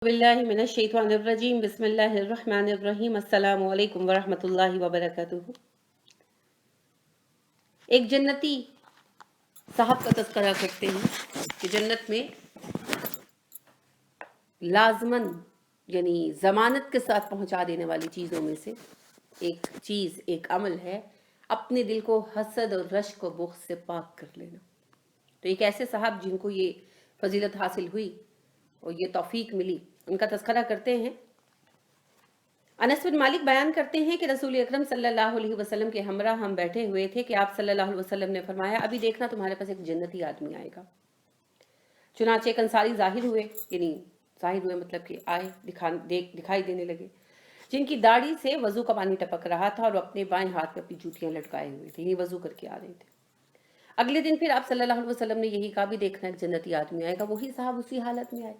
बिल्लाहि मिनश्शैतानिर्रजीम बिस्मिल्लाहिर्रहमानिर्रहीम अस्सलामु अलैकुम वरहमतुल्लाहि वबरकातुहू। एक जन्नती साहब का तज़किरा करते हैं कि जन्नत में लाजमन यानी ज़मानत के साथ पहुंचा देने वाली चीज़ों में से एक चीज़, एक अमल है अपने दिल को हसद और रश्क और बुग़्ज़ से पाक कर लेना। तो एक ऐसे साहब जिनको ये फजीलत हासिल हुई और ये तौफीक मिली, उनका तज़किरा करते हैं। अनस बिन मालिक बयान करते हैं कि रसूल अकरम सल्लल्लाहु अलैहि वसल्लम के हमरा हम बैठे हुए थे कि आप सल्लल्लाहु अलैहि वसल्लम ने फरमाया, अभी देखना तुम्हारे पास एक जन्नती आदमी आएगा। चुनाचे एक अंसारी जाहिर हुए, यानी जाहिर हुए मतलब कि आए, दिखाई देने लगे, जिनकी दाढ़ी से वजू का पानी टपक रहा था और वो अपने बाएं हाथ में अपनी जूतियां लटकाए हुए थे, यानी वजू करके आ रहे थे। अगले दिन फिर आप सल्लल्लाहु अलैहि वसल्लम ने यही कहा, भी देखना एक जन्नती आदमी आएगा। वही साहब उसी हालत में आए।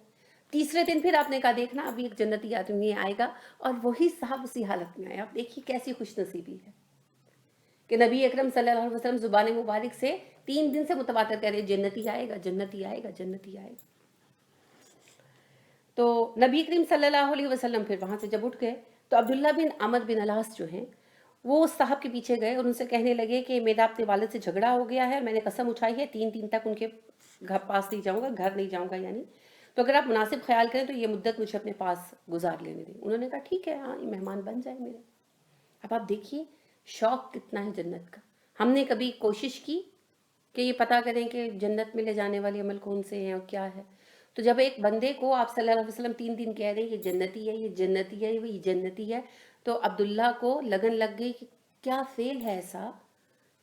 तीसरे दिन फिर आपने कहा, देखना अभी एक जन्नती आदमी आएगा, और वही साहब उसी हालत में आए। आप देखिए कैसी खुशनसीबी है कि नबी अकरम सल्लल्लाहु अलैहि वसल्लम जुबान मुबारक से 3 दिन से मुतवातिर कह रहे, जन्नती आएगा, जन्नती आएगा, जन्नती आएगा। तो नबी करीम सल्लल्लाहु अलैहि वसल्लम फिर वहां से जब उठ गए तो अब्दुल्ला बिन अमर बिन अलास जो हैं वो उस साहब के पीछे गए और उनसे कहने लगे कि मेरा अपने वालिद से झगड़ा हो गया है, मैंने कसम उठाई है 3 दिन तक उनके घर पास नहीं जाऊंगा, घर नहीं जाऊंगा, यानी तो अगर आप मुनासिब ख्याल करें तो ये मुद्दत मुझे अपने पास गुजार लेने दें। उन्होंने कहा ठीक है, हाँ, ये मेहमान बन जाए मेरे। अब आप देखिए शौक कितना है जन्नत का। हमने कभी कोशिश की कि ये पता करें कि जन्नत में ले जाने वाले अमल कौन से हैं और क्या है। तो जब एक बंदे को आप सल्लल्लाहु अलैहि वसल्लम 3 दिन कह रहे हैं ये जन्नती है, ये जन्नती है, ये जन्नती है, तो अब्दुल्ला को लगन लग गई कि क्या फेल है ऐसा,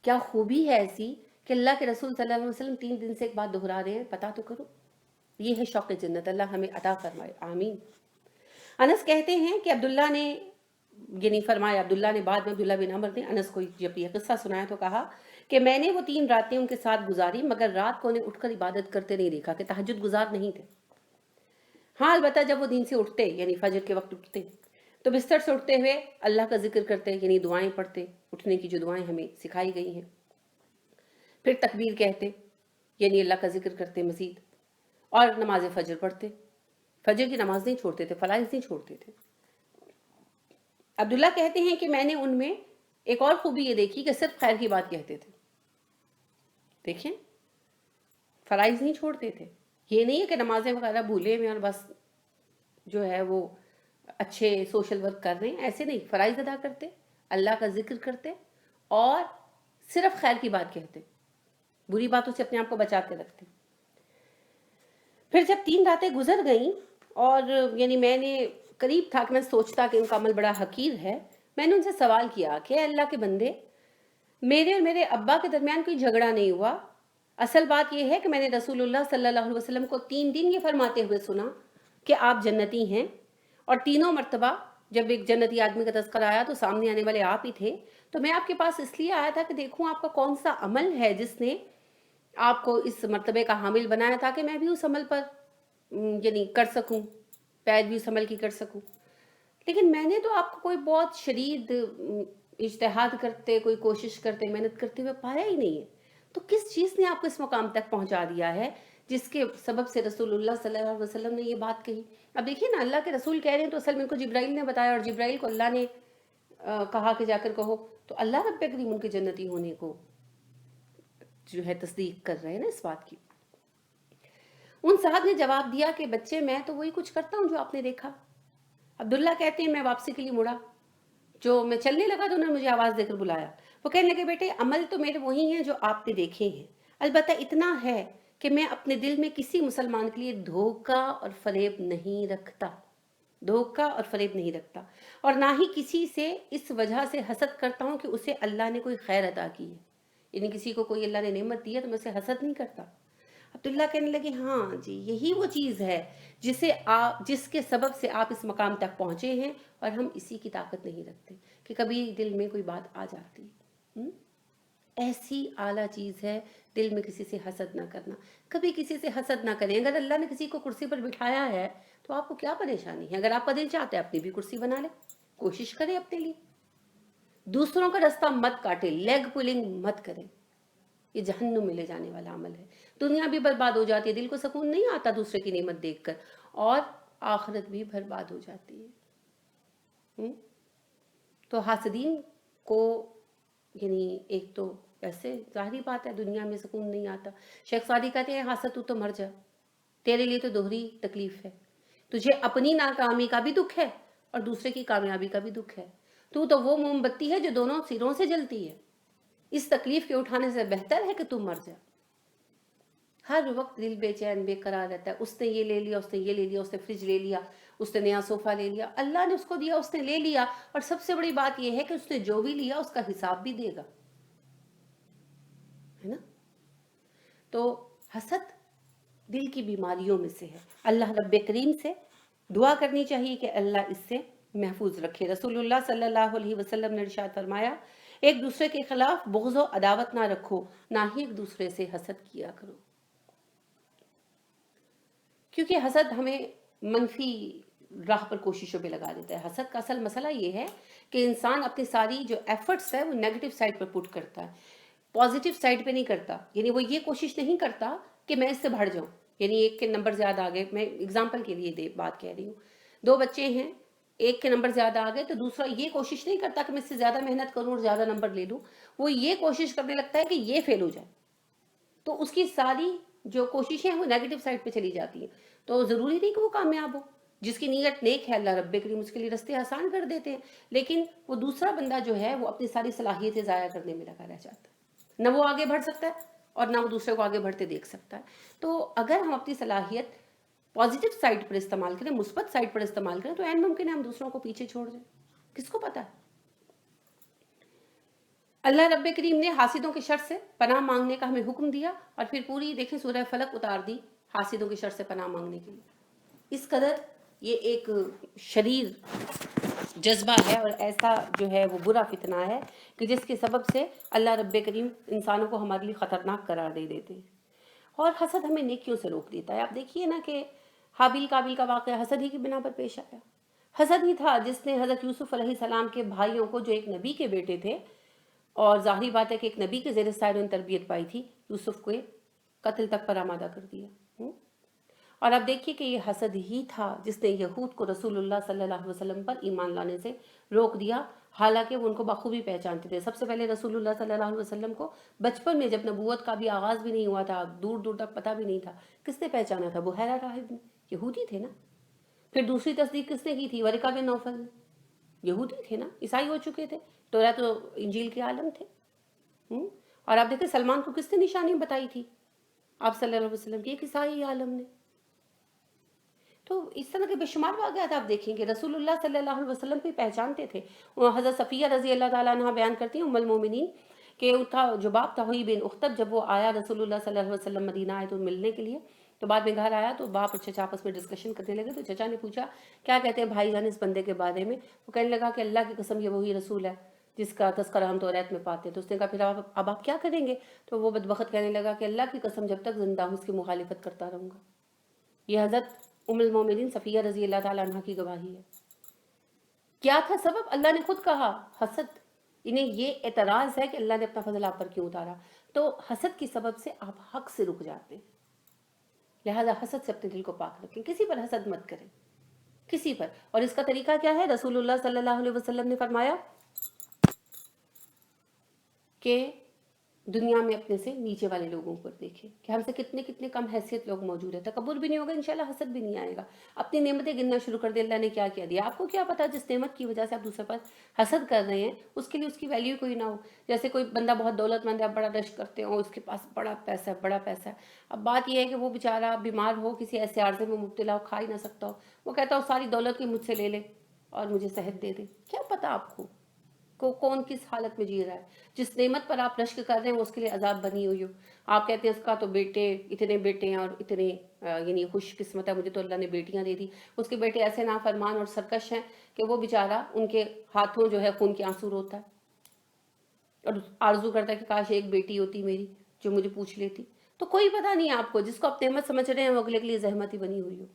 क्या खूबी है ऐसी कि अल्लाह के रसूल सल्लल्लाहु अलैहि वसल्लम 3 दिन से एक बात दोहरा रहे हैं, पता तो करो। ये है शौक जन्नत, अल्लाह हमें अता फरमाए, आमीन। अनस कहते हैं कि अब्दुल्ला ने यानी फरमाया, अब्दुल्ला ने बाद में अब्दुल्ला बिन अमर ने अनस को जब यह किस्सा सुनाया तो कहा कि मैंने वो 3 रातें उनके साथ गुजारी, मगर रात को उन्हें उठकर इबादत करते नहीं देखा, कि तहज्जुद गुजार नहीं थे। हाँ, अलबत्ता जब वो दिन से उठते यानी फजर के वक्त उठते तो बिस्तर से उठते हुए अल्लाह का जिक्र करते, यानी दुआएं पढ़ते, उठने की जो दुआएं हमें सिखाई गई हैं। फिर तकबीर कहते, यानी अल्लाह का जिक्र करते मजीद, और नमाज फजर पढ़ते। फजर की नमाज नहीं छोड़ते थे, फराइज नहीं छोड़ते थे। अब्दुल्ला कहते हैं कि मैंने उनमें एक और खूबी ये देखी कि सिर्फ खैर की बात कहते थे। देखें, फराइज नहीं छोड़ते थे। ये नहीं है कि नमाजें वगैरह भूले में और बस जो है वो अच्छे सोशल वर्क कर रहे हैं, ऐसे नहीं। फराइज अदा करते, अल्लाह का जिक्र करते और सिर्फ खैर की बात कहते, बुरी बातों से अपने आप को बचाते रखते। फिर जब 3 रातें गुजर गईं और यानी मैंने करीब था कि मैं सोचता कि उनका अमल बड़ा हकीर है, मैंने उनसे सवाल किया कि अल्लाह के बंदे, मेरे और मेरे अब्बा के दरमियान कोई झगड़ा नहीं हुआ। असल बात यह है कि मैंने रसूलुल्लाह सल्लल्लाहु अलैहि वसल्लम को 3 दिन ये फरमाते हुए सुना कि आप जन्नती हैं, और तीनों मर्तबा जब एक जन्नती आदमी का तज़किरा आया तो सामने आने वाले आप ही थे। तो मैं आपके पास इसलिए आया था कि देखूं आपका कौन सा अमल है जिसने आपको इस मर्तबे का हामिल बनाया, ताकि मैं भी उस अमल पर यानी कर सकूं, पैरवी उस अमल की कर सकूं। लेकिन मैंने तो आपको कोई बहुत शदीद इज्तिहाद करते, कोई कोशिश करते, मेहनत करते हुए पाया ही नहीं है। तो किस चीज़ ने आपको इस मुकाम तक पहुंचा दिया है जिसके सबब से रसूलुल्लाह सल्लल्लाहु अलैहि वसल्लम ने ये बात कही। अब देखिए ना, अल्लाह के रसूल कह रहे हैं तो असल में इनको जिब्राइल ने बताया, और जिब्राइल को अल्लाह ने कहा कि जाकर कहो, तो अल्लाह रब्बे करीम उनके जन्नती होने को जो है तस्दीक कर रहे हैं ना इस बात की। उन साहब ने जवाब दिया कि बच्चे, मैं तो वही कुछ करता हूँ जो आपने देखा। अब्दुल्ला कहते हैं मैं वापसी के लिए मुड़ा, जो मैं चलने लगा तो उन्होंने मुझे आवाज़ देकर बुलाया। वो कहने लगे, बेटे अमल तो मेरे वही हैं जो आपने देखे हैं, अलबत्ता इतना है कि मैं अपने दिल में किसी मुसलमान के लिए धोखा और फरेब नहीं रखता, धोखा और फरेब नहीं रखता, और ना ही किसी से इस वजह से हसद करता हूँ कि उसे अल्लाह ने कोई खैर अदा की है, यानी किसी को कोई अल्लाह ने नेमत दी है तो मैं उसे हसद नहीं करता। अब्दुल्ला कहने लगे, हाँ जी, यही वो चीज़ है जिसके सबब से आप इस मकाम तक पहुँचे हैं, और हम इसी की ताकत नहीं रखते कि कभी दिल में कोई बात आ जाती है। ऐसी आला चीज़ है दिल में किसी से हसद ना करना। कभी किसी से हसद ना करें। अगर अल्लाह ने किसी को कुर्सी पर बिठाया है तो आपको क्या परेशानी है? अगर आपका दिल चाहता है अपनी भी कुर्सी बना ले, कोशिश करें अपने लिए। दूसरों का रास्ता मत काटे, लेग पुलिंग मत करें, ये जहन्नुम में ले जाने वाला अमल है। दुनिया भी बर्बाद हो जाती है, दिल को सुकून नहीं आता दूसरे की नेमत देखकर, और آخرت بھی برباد ہو جاتی ہے۔ تو حاسدین کو یعنی ایک تو ایسے ظاہری بات ہے دنیا میں سکون نہیں آتا۔ شیخ سعدی کہتے ہیں حاسد تو مر جا، تیرے لیے تو دوہری تکلیف ہے، تجھے اپنی ناکامی کا بھی دکھ ہے اور دوسرے کی کامیابی کا بھی دکھ ہے، تو وہ موم بتی ہے جو دونوں سروں سے جلتی ہے۔ اس تکلیف کے اٹھانے سے بہتر ہے کہ تم مر جا۔ ہر وقت دل بے چین بے قرار رہتا ہے، اس نے یہ لے لیا، اس نے یہ لے لیا، اس نے فریج لے لیا، اس نے نیا صوفہ لے لیا، اللہ نے اس کو دیا، اس نے لے لیا، اور سب سے بڑی بات یہ ہے کہ اس نے جو بھی لیا اس کا حساب بھی دے گا، ہے نا؟ تو حسد دل کی بیماریوں میں سے ہے۔ اللہ رب کریم سے دعا کرنی چاہیے کہ اللہ اس سے محفوظ رکھے۔ رسول اللہ صلی اللہ علیہ وسلم نے ارشاد فرمایا، ایک دوسرے کے خلاف بغض و عداوت نہ رکھو، نہ ہی ایک دوسرے سے حسد کیا کرو، کیونکہ حسد ہمیں منفی راہ پر کوششوں پہ لگا دیتا ہے۔ حسد کا اصل مسئلہ یہ ہے کہ انسان اپنی ساری جو ایفرٹس ہے وہ نیگیٹو سائڈ پر پٹ کرتا ہے، پازیٹیو سائڈ پہ نہیں کرتا۔ یعنی وہ یہ کوشش نہیں کرتا کہ میں اس سے بڑھ جاؤں، یعنی ایک کے نمبر زیادہ آ گئے، میں اگزامپل کے لیے بات کہہ رہی ہوں، دو بچے ہیں، ایک کے نمبر زیادہ آ گئے تو دوسرا یہ کوشش نہیں کرتا کہ میں اس سے زیادہ محنت کروں اور زیادہ نمبر لے لوں، وہ یہ کوشش کرنے لگتا ہے کہ یہ فیل ہو جائے، تو اس کی ساری جو کوششیں ہیں وہ نیگیٹو سائڈ پہ چلی جاتی ہیں۔ تو ضروری نہیں کہ وہ کامیاب ہو، جس کی نیت نیک ہے اللہ رب کریم اس کے لیے رستے آسان کر دیتے ہیں، لیکن وہ دوسرا بندہ جو ہے وہ اپنی ساری صلاحیتیں ضائع کرنے میں لگا رہ جاتا ہے، نہ وہ آگے بڑھ سکتا ہے اور نہ وہ دوسرے کو آگے بڑھتے دیکھ سکتا ہے۔ تو اگر ہم اپنی صلاحیت پازیٹیو سائڈ پر استعمال کریں، مثبت سائڈ پر استعمال کریں، تو عین ممکن ہے ہم دوسروں کو پیچھے چھوڑ دیں، کس کو پتا ہے۔ اللہ رب کریم نے حاسدوں کے شر سے پناہ مانگنے کا ہمیں حکم دیا، اور پھر پوری دیکھیں سورہ فلق اتار دی حاسدوں کے شر سے پناہ مانگنے کے لیے۔ اس قدر یہ ایک شریر جذبہ ہے اور ایسا جو ہے وہ برا فتنہ ہے کہ جس کے سبب سے اللہ رب کریم انسانوں کو ہمارے لیے خطرناک قرار دے دیتے ہیں، اور حسد ہمیں نیکیوں سے روک دیتا ہے۔ آپ دیکھیے نا کہ حابیل قابیل کا واقعہ حسد ہی کی بنا پر پیش آیا۔ حسد ہی تھا جس نے حضرت یوسف علیہ السلام کے بھائیوں کو، جو ایک نبی کے بیٹے تھے، اور ظاہری بات ہے کہ ایک نبی کے زیر سایہ انہوں نے تربیت پائی تھی، یوسف کو قتل تک پر آمادہ کر دیا۔ اور اب دیکھیے کہ یہ حسد ہی تھا جس نے یہود کو رسول اللہ صلی اللہ علیہ وسلم پر ایمان لانے سے روک دیا، حالانکہ وہ ان کو بخوبی پہچانتے تھے۔ سب سے پہلے رسول اللہ صلی اللہ علیہ وسلم کو بچپن میں، جب نبوت کا بھی آغاز بھی نہیں ہوا تھا، دور دور تک پتہ بھی نہیں تھا، کس نے پہچانا تھا؟ بحیرہ راہب نے، یہودی تھے نا۔ پھر دوسری تصدیق کس نے کی تھی؟ ورقہ بن نوفل نے، یہودی تھے نا، عیسائی ہو چکے تھے، تورات و انجیل کے عالم تھے۔ اور آپ دیکھیں سلمان کو کس نے نشانی بتائی تھی؟ آپ صلی اللہ علیہ وسلم کی ایک عیسائی عالم نے۔ تو اس طرح کے بے شمار واقعات آپ دیکھیں گے رسول اللہ صلی اللہ علیہ وسلم کو پہچانتے تھے۔ حضرت صفیہ رضی اللہ تعالیٰ عنہ بیان کرتی ہیں ام المومنین کہ ان کا جو باپ تھا ہوئی بن اختب، جب وہ آیا رسول اللہ صلی اللہ علیہ وسلم مدینہ آئے تو ملنے کے لیے، تو بعد میں گھر آیا تو باپ اور چچا آپس میں ڈسکشن کرنے لگے، تو چچا نے پوچھا کیا کہتے ہیں بھائی جان اس بندے کے بارے میں؟ وہ کہنے لگا کہ اللہ کی قسم یہ وہی رسول ہے جس کا تذکرہ ہم توریت میں پاتے ہیں۔ تو اس نے کہا پھر اب آپ کیا کریں گے؟ تو وہ بدبخت کہنے لگا کہ اللہ کی قسم جب تک زندہ ہوں اس کی مخالفت کرتا رہوں گا۔ یہ حضرت ام المومنین صفیہ رضی اللہ تعالیٰ عنہ کی گواہی ہے۔ کیا تھا سبب؟ اللہ نے خود کہا، حسد۔ انہیں یہ اعتراض ہے کہ اللہ نے اپنا فضل آپ پر کیوں اتارا، تو حسد کی سبب سے آپ حق سے رک جاتے ہیں۔ لہذا حسد سے اپنے دل کو پاک رکھیں، کسی پر حسد مت کریں، کسی پر۔ اور اس کا طریقہ کیا ہے؟ رسول اللہ صلی اللہ علیہ وسلم نے فرمایا کہ دنیا میں اپنے سے نیچے والے لوگوں پر دیکھیں کہ ہم سے کتنے کتنے کم حیثیت لوگ موجود ہیں، تکبر بھی نہیں ہوگا انشاءاللہ، حسد بھی نہیں آئے گا۔ اپنی نعمتیں گننا شروع کر دے، اللہ نے کیا کیا دیا، آپ کو کیا پتا جس نعمت کی وجہ سے آپ دوسرے پر حسد کر رہے ہیں اس کے لیے اس کی ویلیو کوئی نہ ہو۔ جیسے کوئی بندہ بہت دولت مند ہے، آپ بڑا رشک کرتے ہو، اس کے پاس بڑا پیسہ ہے، بڑا پیسہ ہے، اب بات یہ ہے کہ وہ بیچارہ بیمار ہو، کسی ایسے عارضے میں مبتلا ہو، کھا ہی نہ سکتا ہو، وہ کہتا ہو ساری دولت کی مجھ سے لے لے اور مجھے صحت دے دے۔ کیا پتا آپ کو کون کس حالت میں جی رہا ہے؟ جس نعمت پر آپ رشک کر رہے ہیں اس کے لیے عذاب بنی ہوئی ہو۔ آپ کہتے ہیں اس کا تو بیٹے اتنے بیٹے ہیں اور اتنے یعنی خوش قسمت ہے، مجھے تو اللہ نے بیٹیاں دے دی، اس کے بیٹے ایسے نافرمان اور سرکش ہیں کہ وہ بیچارہ ان کے ہاتھوں جو ہے خون کے آنسو روتا ہے اور آرزو کرتا ہے کہ کاش ایک بیٹی ہوتی میری جو مجھے پوچھ لیتی۔ تو کوئی پتہ نہیں آپ کو، جس کو آپ نعمت سمجھ رہے ہیں وہ اگلے کے لیے زحمت ہی بنی ہوئی ہو۔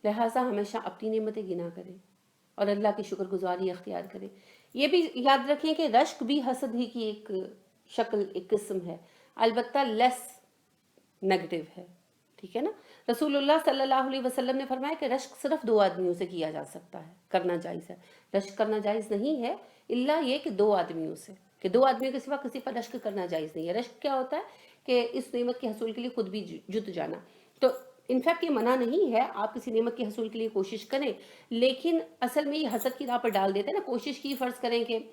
لہٰذا ہمیشہ اپنی نعمتیں گنا کریں اور اللہ کی شکر گزاری اختیار کریں۔ یہ بھی یاد رکھیں کہ رشک بھی حسد ہی کی ایک شکل، ایک قسم ہے، البتہ لیس نیگیٹو ہے، ٹھیک ہے نا۔ रसूलुल्लाह सल्लल्लाहु अलैहि वसल्लम ने फरमाया कि रश्क सिर्फ 2 आदमियों से किया जा सकता है, करना जायज़ है। रश्क करना जायज़ नहीं है इल्ला ये कि 2 आदमियों से, कि 2 आदमियों के सिवा किसी पर रश्क करना जायज़ नहीं है। रश्क क्या होता है कि इस नेमत के हसूल के लिए खुद भी जुट जाना। तो इनफैक्ट ये मना नहीं है, आप किसी नेमत के हसूल के लिए कोशिश करें, लेकिन असल में ये हसद की राह पर डाल देते हैं ना। कोशिश की, फ़र्ज़ करें कि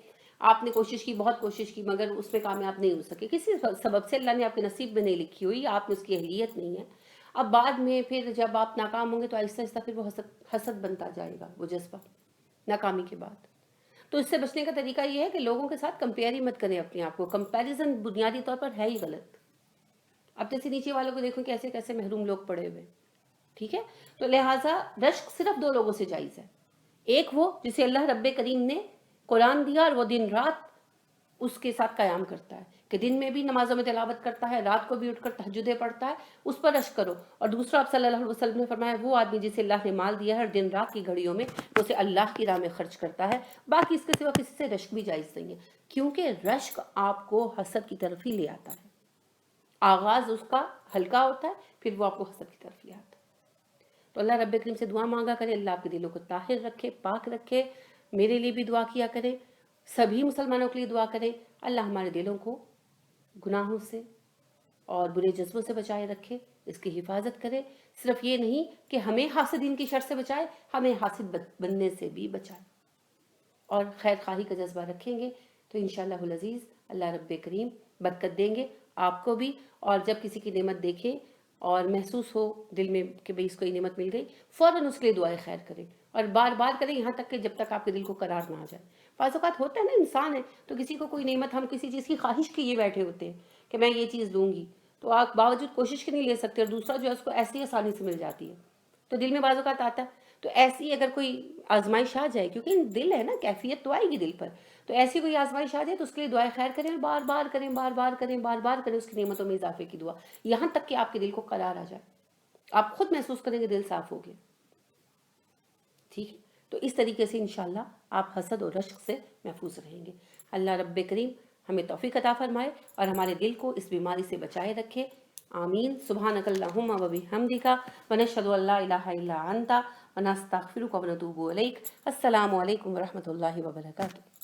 आपने कोशिश की, बहुत कोशिश की, मगर उसमें कामयाब नहीं हो सके, किसी सबब से, अल्लाह ने आपके नसीब में नहीं लिखी हुई, आप में उसकी अहलियत नहीं है। अब बाद में फिर जब आप नाकाम होंगे तो आहिस्ता आहिस्ता फिर वो हसद हसद बनता जाएगा, वो जज्बा नाकामी के बाद। तो इससे बचने का तरीका ये है कि लोगों के साथ कंपेयर ही मत करें अपने आप को। कंपैरिजन बुनियादी तौर पर है ही गलत। अब जैसे नीचे वालों को देखो कैसे कैसे महरूम लोग पड़े हुए, ठीक है। तो लिहाजा रश्क सिर्फ 2 लोगों से जायज़ है। एक वो जिसे अल्लाह रब्बे करीम ने कुरान दिया और वो दिन रात उसके साथ क़याम करता है, कि दिन में भी नमाज़ों में तिलावत करता है, रात को भी उठकर तहज्जुदें पढ़ता है, उस पर रश्क करो। और दूसरा, आप सल्लल्लाहु अलैहि वसल्लम ने फरमाया, वो आदमी जिसे अल्लाह ने माल दिया है और दिन रात की घड़ियों में उसे अल्लाह की राह में खर्च करता है, बाकी इसके सिवा किसी से रश्क भी जायज़ नहीं है, क्योंकि रश्क आपको हसद की तरफ ही ले आता है। आगाज़ उसका हल्का होता है, फिर वो आपको हसद की तरफ ले आता है। तो अल्लाह रब्बे करीम से दुआ मांगा करें, अल्लाह आपके दिलों को ताहिर रखे, पाक रखे। मेरे लिए भी दुआ किया करें, सभी मुसलमानों के लिए दुआ करें, अल्लाह हमारे दिलों को गुनाहों से और बुरे जज्बों से बचाए रखे, इसकी हिफाजत करे। सिर्फ ये नहीं कि हमें हासिदीन की शर से बचाए, हमें हासिद बनने से भी बचाए। और खैर खाही का जज्बा रखेंगे तो इंशाअल्लाहुल अज़ीज़ अल्लाह रब्बे करीम बरकत देंगे आपको भी। और जब किसी की नेमत देखें और महसूस हो दिल में कि भाई इसको ये नेमत मिल गई, फ़ौरन उसके लिए दुआए खैर करें, और बार बार करें, यहाँ तक कि जब तक आपके दिल को करार ना आ जाए। बाज़ औक़ात होता है ना, इंसान है तो किसी को कोई नेमत, हम किसी चीज़ की ख्वाहिश किए बैठे होते हैं कि मैं ये चीज़ लूँगी, तो आप बावजूद कोशिश के नहीं ले सकते, और दूसरा जो है उसको ऐसी आसानी से मिल जाती है, तो दिल में बाज़ औक़ात आता है। तो ऐसी अगर कोई आजमाइश आ जाए, क्योंकि दिल है ना, कैफियत तो आएगी दिल पर, तो ऐसी कोई आजमाइश आ जाए तो उसके लिए दुआएं खैर करें, बार बार करें, बार बार करें, बार बार करें उसकी नेमतों में इजाफे की दुआ, यहाँ तक कि आपके दिल को करार आ जाए, आप खुद महसूस करेंगे दिल साफ हो गया। ठीक है, तो इस तरीके से इंशाअल्लाह आप हसद और रश्क से महफूज रहेंगे। अल्लाह रब्बे करीम हमें तौफीक अता फरमाए और हमारे दिल को इस बीमारी से बचाए रखे। आमीन। सुब्हानकल्लाहुम्मा व बिहम्दिका व नशहदु अल्ला इलाहा इल्ला अंता व नस्तगफिरुका व नतूबु इलैक। अस्सलामु अलैकुम व रहमतुल्लाहि व बरकातुहू।